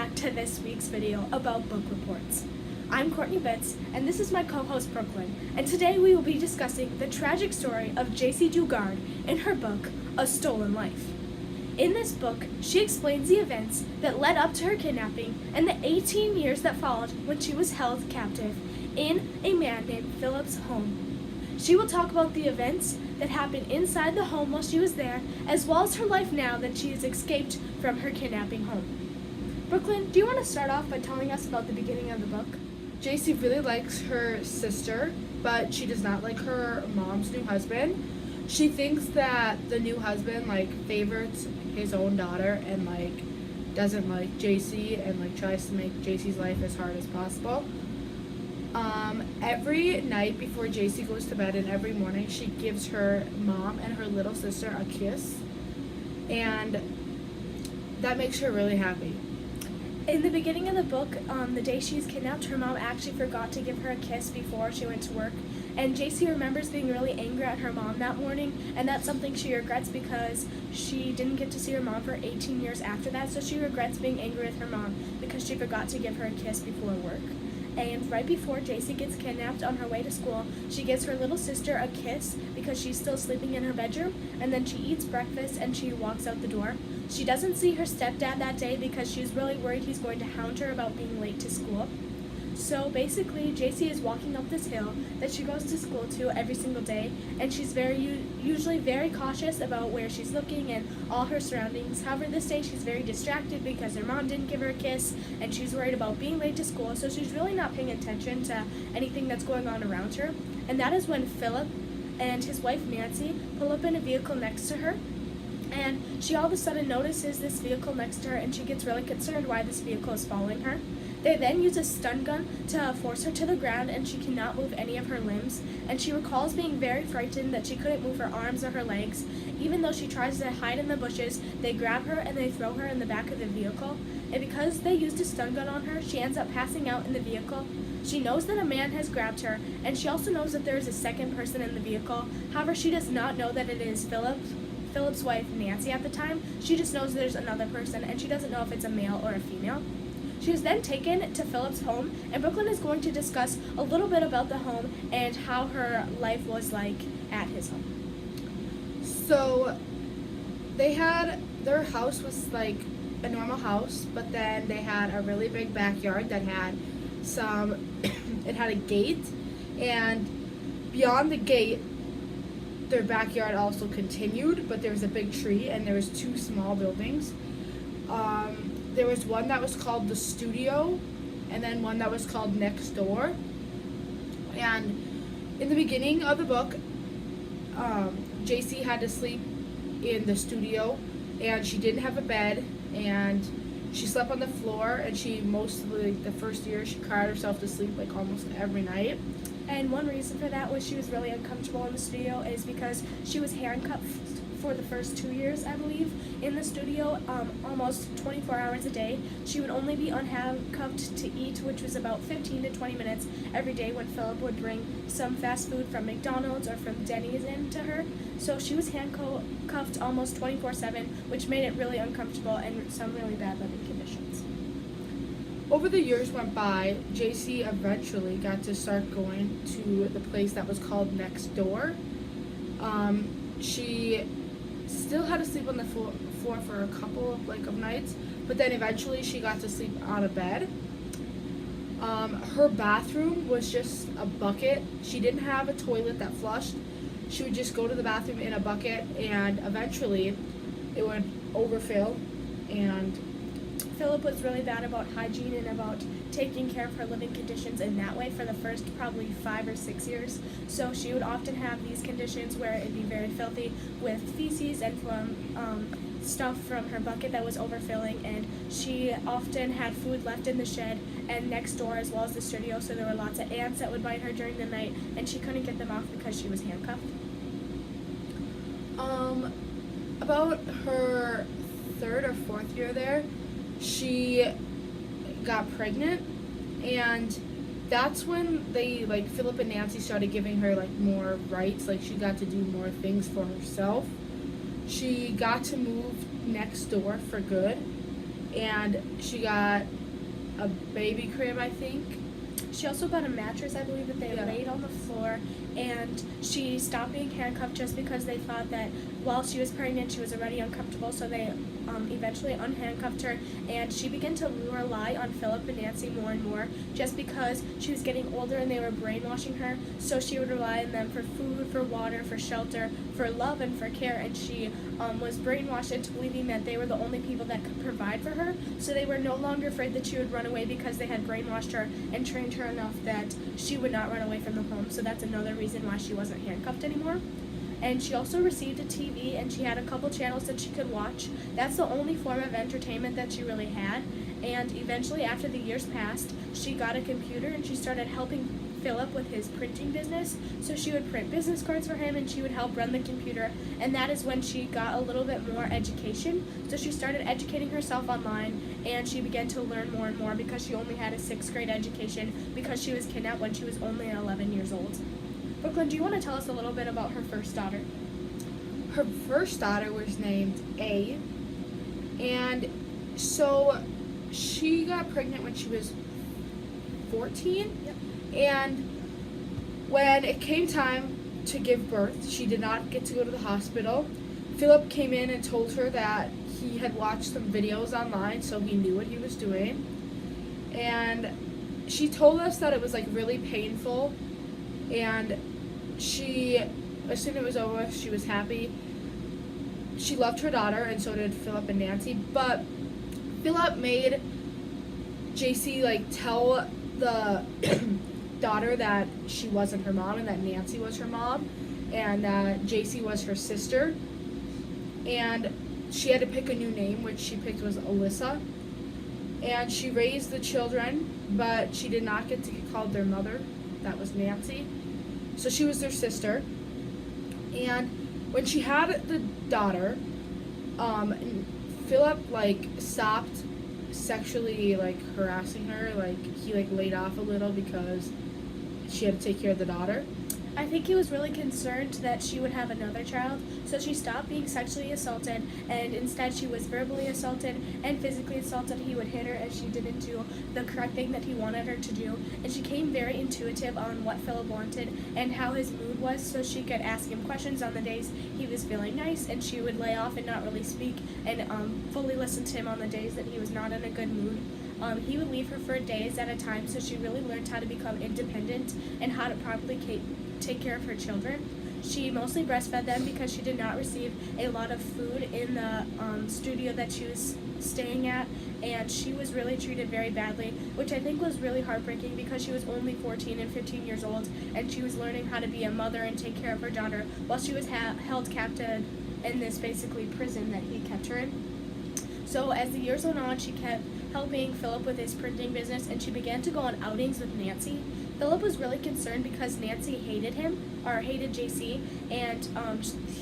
back to this week's video about book reports. I'm Courtney Bitts, and this is my co-host Brooklyn, and today we will be discussing the tragic story of J.C. Dugard in her book, A Stolen Life. In this book, she explains the events that led up to her kidnapping and the 18 years that followed when she was held captive in a man named Philip's home. She will talk about the events that happened inside the home while she was there, as well as her life now that she has escaped from her kidnapping home. Brooklyn, do you want to start off by telling us about the beginning of the book? JC really likes her sister, but she does not like her mom's new husband. She thinks that the new husband favorites his own daughter and doesn't like JC and tries to make JC's life as hard as possible. Every night before JC goes to bed and every morning she gives her mom and her little sister a kiss, and that makes her really happy. In the beginning of the book, the day she's kidnapped, her mom actually forgot to give her a kiss before she went to work. And JC remembers being really angry at her mom that morning, and that's something she regrets because she didn't get to see her mom for 18 years after that, so she regrets being angry with her mom because she forgot to give her a kiss before work. And right before JC gets kidnapped on her way to school, she gives her little sister a kiss because she's still sleeping in her bedroom, and then she eats breakfast and she walks out the door. She doesn't see her stepdad that day because she's really worried he's going to hound her about being late to school. So basically, JC is walking up this hill that she goes to school to every single day, and she's usually very cautious about where she's looking and all her surroundings. However, this day she's very distracted because her mom didn't give her a kiss, and she's worried about being late to school, so she's really not paying attention to anything that's going on around her. And that is when Philip and his wife Nancy pull up in a vehicle next to her, and she all of a sudden notices this vehicle next to her, and she gets really concerned why this vehicle is following her. They then use a stun gun to force her to the ground, and she cannot move any of her limbs, and she recalls being very frightened that she couldn't move her arms or her legs. Even though she tries to hide in the bushes, they grab her and they throw her in the back of the vehicle, and because they used a stun gun on her, she ends up passing out in the vehicle. She knows that a man has grabbed her, and she also knows that there is a second person in the vehicle. However, she does not know that it is Philip's wife, Nancy, at the time. She just knows there's another person, and she doesn't know if it's a male or a female. She is then taken to Philip's home, and Brooklyn is going to discuss a little bit about the home and how her life was like at his home. So their house was like a normal house, but then they had a really big backyard that had it had a gate, and beyond the gate, their backyard also continued, but there was a big tree and there was two small buildings. There was one that was called the studio, and then one that was called next door. And in the beginning of the book, JC had to sleep in the studio, and she didn't have a bed, and she slept on the floor, and she mostly, the first year, she cried herself to sleep almost every night. And one reason for that was she was really uncomfortable in the studio is because she was handcuffed for the first 2 years, I believe, in the studio, almost 24 hours a day. She would only be unhandcuffed to eat, which was about 15 to 20 minutes every day when Philip would bring some fast food from McDonald's or from Denny's in to her. So she was handcuffed almost 24/7, which made it really uncomfortable and some really bad living conditions. Over the years went by, JC eventually got to start going to the place that was called Next Door. She still had to sleep on the floor for a couple of nights, but then eventually she got to sleep on a bed. Her bathroom was just a bucket. She didn't have a toilet that flushed. She would just go to the bathroom in a bucket, and eventually it would overfill, and Philip was really bad about hygiene and about taking care of her living conditions in that way for the first probably 5 or 6 years. So she would often have these conditions where it'd be very filthy with feces and from stuff from her bucket that was overfilling, and she often had food left in the shed and next door as well as the studio, so there were lots of ants that would bite her during the night, and she couldn't get them off because she was handcuffed. About her third or fourth year there, she got pregnant, and that's when Philip and Nancy started giving her more rights. She got to do more things for herself. She got to move next door for good, and she got a baby crib, I think. She also got a mattress, I believe, that they Yeah. laid on the floor, and she stopped being handcuffed just because they thought that while she was pregnant, she was already uncomfortable, so they eventually unhandcuffed her, and she began to rely on Philip and Nancy more and more just because she was getting older and they were brainwashing her, so she would rely on them for food, for water, for shelter, for love, and for care, and she was brainwashed into believing that they were the only people that could provide for her, so they were no longer afraid that she would run away because they had brainwashed her and trained her enough that she would not run away from the home, so that's another reason why she wasn't handcuffed anymore. And she also received a TV, and she had a couple channels that she could watch. That's the only form of entertainment that she really had. And eventually, after the years passed, she got a computer and she started helping Philip with his printing business. So she would print business cards for him and she would help run the computer. And that is when she got a little bit more education. So she started educating herself online and she began to learn more and more because she only had a 6th grade education because she was kidnapped when she was only 11 years old. Brooklyn, do you want to tell us a little bit about her first daughter? Her first daughter was named A, and so she got pregnant when she was 14. Yep. And when it came time to give birth, she did not get to go to the hospital. Philip came in and told her that he had watched some videos online, so he knew what he was doing. And she told us that it was like really painful, and she, as soon as it was over, she was happy. She loved her daughter, and so did Philip and Nancy. But Philip made JC like tell the daughter that she wasn't her mom and that Nancy was her mom, and that JC was her sister. And she had to pick a new name, which she picked was Alyssa. And she raised the children, but she did not get to get called their mother. That was Nancy. So she was their sister. And when she had the daughter, Philip like stopped sexually like harassing her. Like he like laid off a little because she had to take care of the daughter. I think he was really concerned that she would have another child, so she stopped being sexually assaulted, and instead she was verbally assaulted and physically assaulted. He would hit her as she didn't do the correct thing that he wanted her to do, and she became very intuitive on what Philip wanted and how his mood was, so she could ask him questions on the days he was feeling nice, and she would lay off and not really speak and fully listen to him on the days that he was not in a good mood. He would leave her for days at a time, so she really learned how to become independent and how to properly take care of her children. She mostly breastfed them because she did not receive a lot of food in the studio that she was staying at, and she was really treated very badly, which I think was really heartbreaking because she was only 14 and 15 years old, and she was learning how to be a mother and take care of her daughter while she was held captive in this basically prison that he kept her in. So as the years went on, she kept helping Philip with his printing business, and she began to go on outings with Nancy. Philip was really concerned because Nancy hated him, or hated JC, and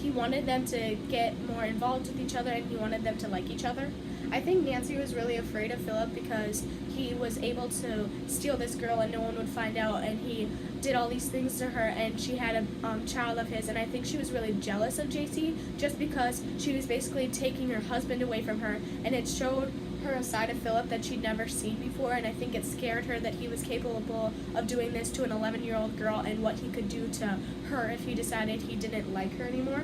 he wanted them to get more involved with each other, and he wanted them to like each other. I think Nancy was really afraid of Philip because he was able to steal this girl and no one would find out, and he did all these things to her, and she had a child of his, and I think she was really jealous of JC just because she was basically taking her husband away from her, and it showed her a side of Philip that she'd never seen before, and I think it scared her that he was capable of doing this to an 11-year-old girl and what he could do to her if he decided he didn't like her anymore.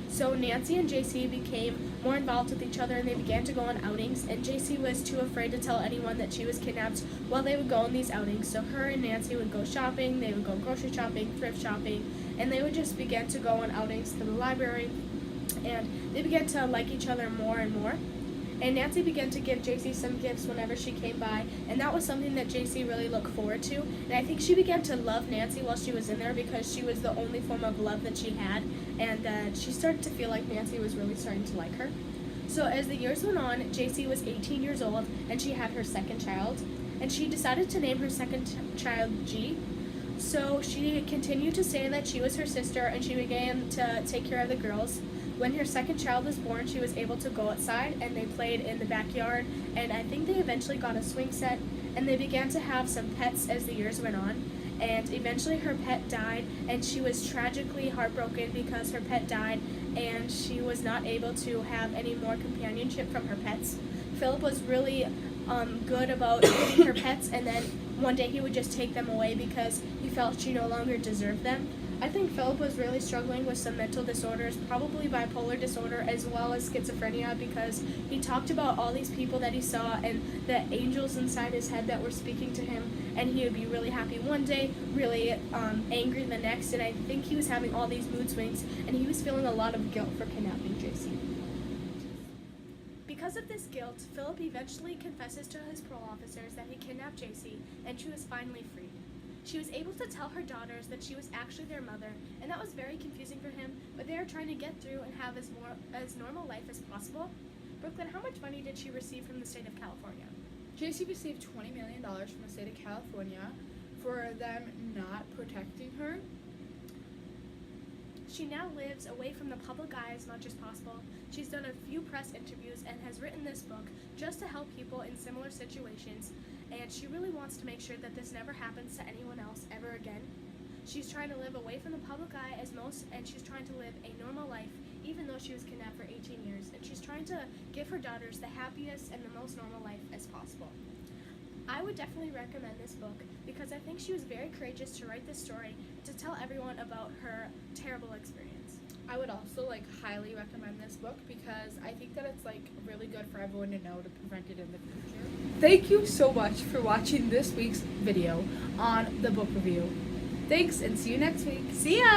So Nancy and JC became more involved with each other, and they began to go on outings, and JC was too afraid to tell anyone that she was kidnapped while they would go on these outings. So her and Nancy would go shopping, they would go grocery shopping, thrift shopping, and they would just begin to go on outings to the library, and they began to like each other more and more. And Nancy began to give JC some gifts whenever she came by, and that was something that JC really looked forward to. And I think she began to love Nancy while she was in there because she was the only form of love that she had, and she started to feel like Nancy was really starting to like her. So as the years went on, JC was 18 years old, and she had her second child, and she decided to name her second child G. So she continued to say that she was her sister, and she began to take care of the girls. When her second child was born, she was able to go outside, and they played in the backyard, and I think they eventually got a swing set, and they began to have some pets as the years went on. and eventually her pet died, and she was tragically heartbroken because her pet died, and she was not able to have any more companionship from her pets. Philip was really good about giving her pets, and then one day he would just take them away because he felt she no longer deserved them. I think Philip was really struggling with some mental disorders, probably bipolar disorder as well as schizophrenia, because he talked about all these people that he saw and the angels inside his head that were speaking to him, and he would be really happy one day, really angry the next, and I think he was having all these mood swings, and he was feeling a lot of guilt for kidnapping JC. Because of this guilt, Philip eventually confesses to his parole officers that he kidnapped JC, and she was finally freed. She was able to tell her daughters that she was actually their mother, and that was very confusing for him, but they are trying to get through and have as normal life as possible. Brooklyn, how much money did she receive from the state of California? JC received $20 million from the state of California for them not protecting her. She now lives away from the public eye as much as possible. She's done a few press interviews and has written this book just to help people in similar situations, and she really wants to make sure that this never happens to anyone else ever again. She's trying to live away from the public eye and she's trying to live a normal life even though she was kidnapped for 18 years, and she's trying to give her daughters the happiest and the most normal life as possible. I would definitely recommend this book because I think she was very courageous to write this story and to tell everyone about her terrible experience. I would also highly recommend this book because I think that it's really good for everyone to know to prevent it in the future. Thank you so much for watching this week's video on the book review. Thanks, and see you next week. See ya!